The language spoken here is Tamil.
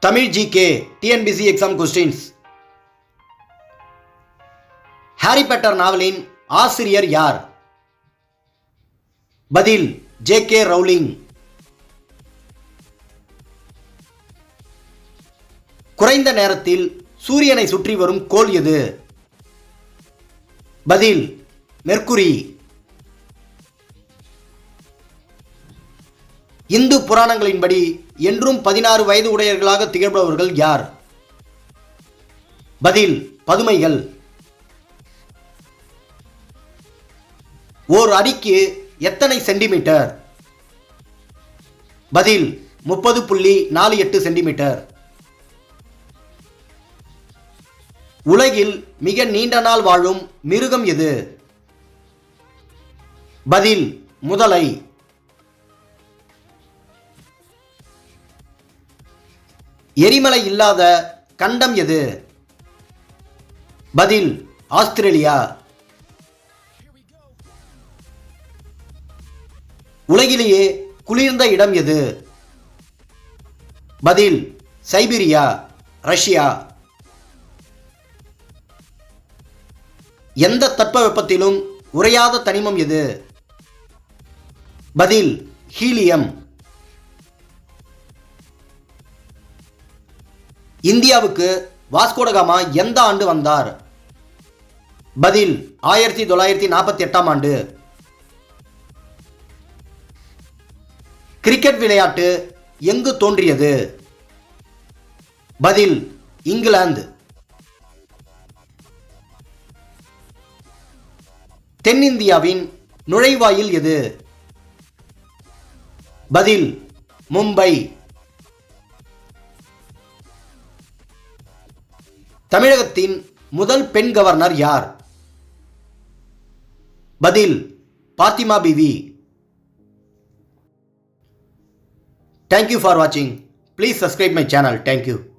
Tamil GK TNPSC exam questions. Harry Potter நாவலின் ஆசிரியர் யார்? பதில் ஜே.கே. ரவுலிங். குறைந்த நேரத்தில் சூரியனை சுற்றி வரும் கோள் எது? பதில் மெர்க்குரி. இந்து புராணங்களின்படி என்றும் 16 வயது உடையவர்களாக திகழ்பவர்கள் யார்? பதில் பதுமைகள். ஓர் அடிக்கு எத்தனை சென்டிமீட்டர்? பதில் 30.48 சென்டிமீட்டர். உலகில் மிக நீண்ட நாள் வாழும் மிருகம் எது? பதில் முதலை. எரிமலை இல்லாத கண்டம் எது? பதில் ஆஸ்திரேலியா. உலகிலேயே குளிர்ந்த இடம் எது? பதில் சைபீரியா, ரஷ்யா. எந்த தட்பவெப்பத்திலும் உறையாத தனிமம் எது? பதில் ஹீலியம். இந்தியாவுக்கு வாஸ்கோ ட காமா எந்த ஆண்டு வந்தார்? பதில் 1948ஆம் ஆண்டு. கிரிக்கெட் விளையாட்டு எங்கு தோன்றியது? பதில் இங்கிலாந்து. தென்னிந்தியாவின் நுழைவாயில் எது? பதில் மும்பை. தமிழகத்தின் முதல் பெண் கவர்னர் யார்? பதில் Fathima Beevi. Thank you for watching. Please subscribe my channel. Thank you.